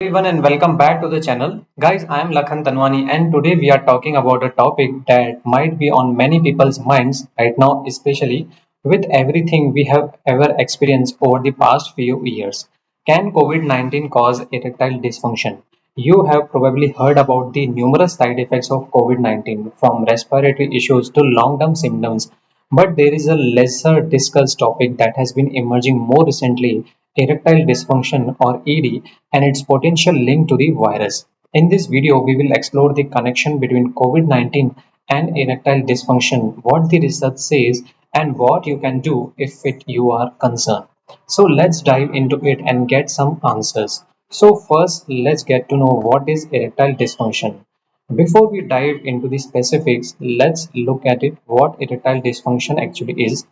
Everyone and welcome back to the channel. Guys, I am Lakhan Tanwani and today we are talking about a topic that might be on many people's minds right now, especially with everything we have ever experienced over the past few years. Can COVID-19 cause erectile dysfunction? You have probably heard about the numerous side effects of COVID-19 from respiratory issues to long-term symptoms, but there is a lesser discussed topic that has been emerging more recently, erectile dysfunction or ED, and its potential link to the virus. In this video, we will explore the connection between COVID-19 and erectile dysfunction, what the research says, and what you can do if you are concerned. So let's dive into it and get some answers. So first, let's get to know what is erectile dysfunction. Before we dive into the specifics, let's look at it what erectile dysfunction actually is.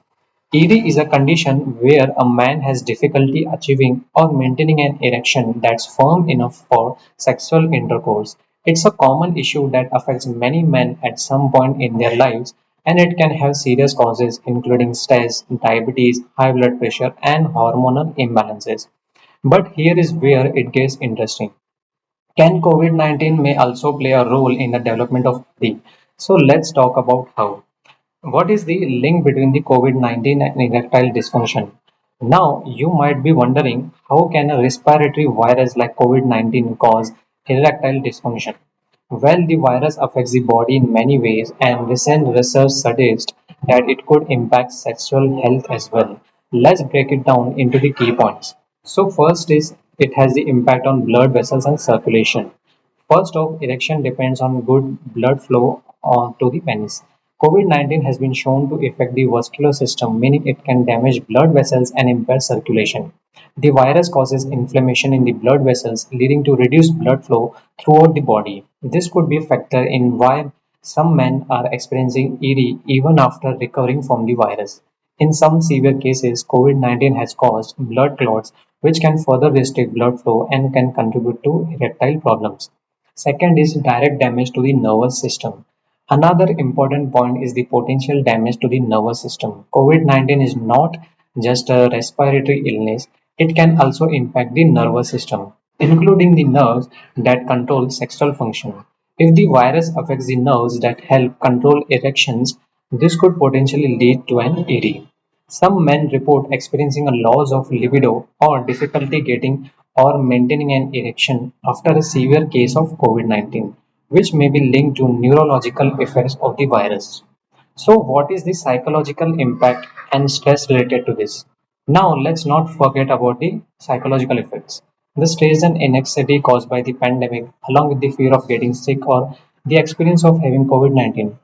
ED is a condition where a man has difficulty achieving or maintaining an erection that's firm enough for sexual intercourse. It's a common issue that affects many men at some point in their lives, and it can have serious causes including stress, diabetes, high blood pressure, and hormonal imbalances. But here is where it gets interesting. Can COVID-19 may also play a role in the development of ED? So let's talk about how. What is the link between the COVID-19 and erectile dysfunction? Now, you might be wondering, how can a respiratory virus like COVID-19 cause erectile dysfunction? Well, the virus affects the body in many ways, and recent research suggests that it could impact sexual health as well. Let's break it down into the key points. So, first is it has the impact on blood vessels and circulation. First off, erection depends on good blood flow to the penis. COVID-19 has been shown to affect the vascular system, meaning it can damage blood vessels and impair circulation. The virus causes inflammation in the blood vessels, leading to reduced blood flow throughout the body. This could be a factor in why some men are experiencing ED even after recovering from the virus. In some severe cases, COVID-19 has caused blood clots, which can further restrict blood flow and can contribute to erectile problems. Second is direct damage to the nervous system. Another important point is the potential damage to the nervous system. COVID-19 is not just a respiratory illness, it can also impact the nervous system, including the nerves that control sexual function. If the virus affects the nerves that help control erections, this could potentially lead to an ED. Some men report experiencing a loss of libido or difficulty getting or maintaining an erection after a severe case of COVID-19, which may be linked to neurological effects of the virus. So, what is the psychological impact and stress related to this? Now, let's not forget about the psychological effects. The stress and anxiety caused by the pandemic, along with the fear of getting sick or the experience of having COVID-19,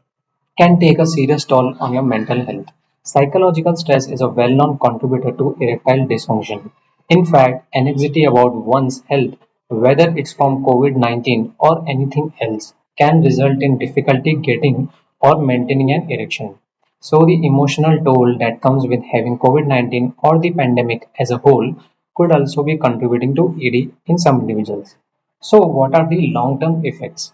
can take a serious toll on your mental health. Psychological stress is a well known contributor to erectile dysfunction. In fact, anxiety about one's health, whether it's from COVID 19 or anything else, can result in difficulty getting or maintaining an erection. So, the emotional toll that comes with having COVID 19 or the pandemic as a whole could also be contributing to ED in some individuals. So, what are the long term effects?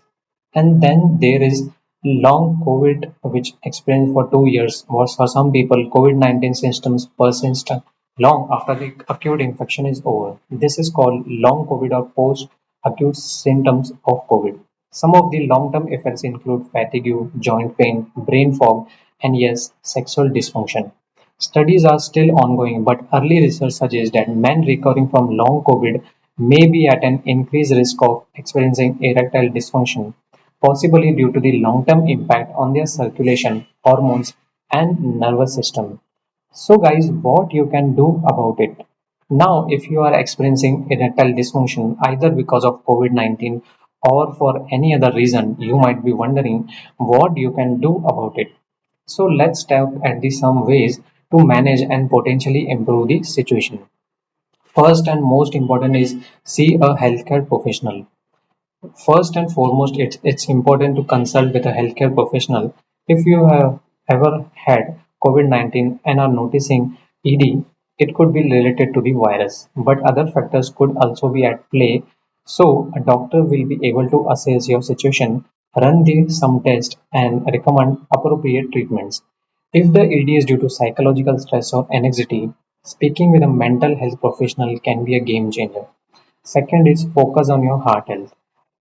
And then there is long COVID, which experienced for 2 years, was for some people COVID-19 symptoms persist long after the acute infection is over. This is called long COVID or post-acute symptoms of COVID. Some of the long-term effects include fatigue, joint pain, brain fog, and yes, sexual dysfunction. Studies are still ongoing, but early research suggests that men recovering from long COVID may be at an increased risk of experiencing erectile dysfunction, possibly due to the long-term impact on their circulation, hormones, and nervous system. So, guys, what you can do about it? Now, if you are experiencing erectile dysfunction either because of COVID-19 or for any other reason, you might be wondering what you can do about it. So, let's talk at the some ways to manage and potentially improve the situation. First and most important is see a healthcare professional. First and foremost, it's important to consult with a healthcare professional. If you have ever had COVID-19 and are noticing ED, it could be related to the virus, but other factors could also be at play. So, a doctor will be able to assess your situation, run some tests, and recommend appropriate treatments. If the ED is due to psychological stress or anxiety, speaking with a mental health professional can be a game changer. Second is focus on your heart health.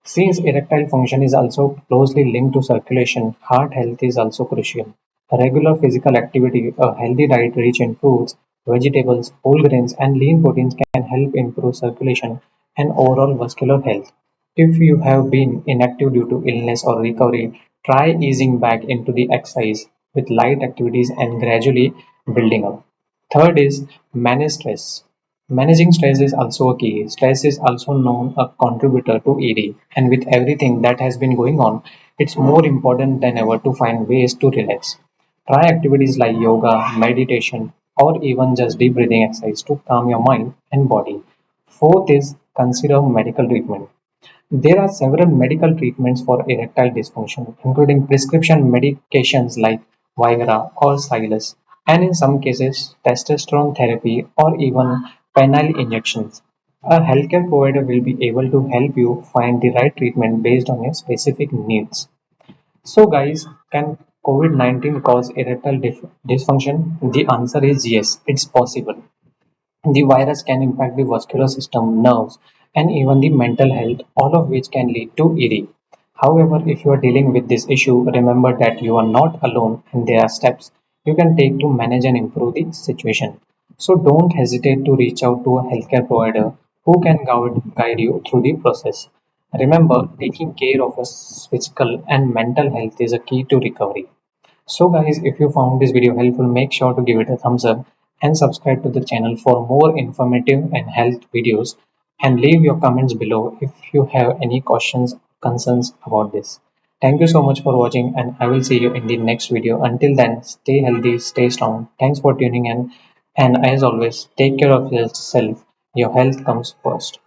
Since erectile function is also closely linked to circulation, heart health is also crucial. Regular physical activity, a healthy diet rich in fruits, vegetables, whole grains, and lean proteins can help improve circulation and overall vascular health. If you have been inactive due to illness or recovery, try easing back into the exercise with light activities and gradually building up. Third is manage stress. Managing stress is also a key. Stress is also known a contributor to ED, and with everything that has been going on, it's more important than ever to find ways to relax. Try activities like yoga, meditation, or even just deep breathing exercise to calm your mind and body. Fourth is consider medical treatment. There are several medical treatments for erectile dysfunction, including prescription medications like Viagra or Cialis, and in some cases, testosterone therapy or even penile injections. A healthcare provider will be able to help you find the right treatment based on your specific needs. So, guys, can COVID 19 cause erectile dysfunction? The answer is yes, it's possible. The virus can impact the vascular system, nerves, and even the mental health, all of which can lead to ED. However, if you are dealing with this issue, remember that you are not alone and there are steps you can take to manage and improve the situation. So don't hesitate to reach out to a healthcare provider who can guide you through the process. Remember, taking care of your physical and mental health is a key to recovery. So guys, if you found this video helpful, make sure to give it a thumbs up and subscribe to the channel for more informative and health videos, and leave your comments below if you have any questions, concerns about this. Thank you so much for watching, and I will see you in the next video. Until then, stay healthy, stay strong. Thanks for tuning in, and as always, take care of yourself. Your health comes first.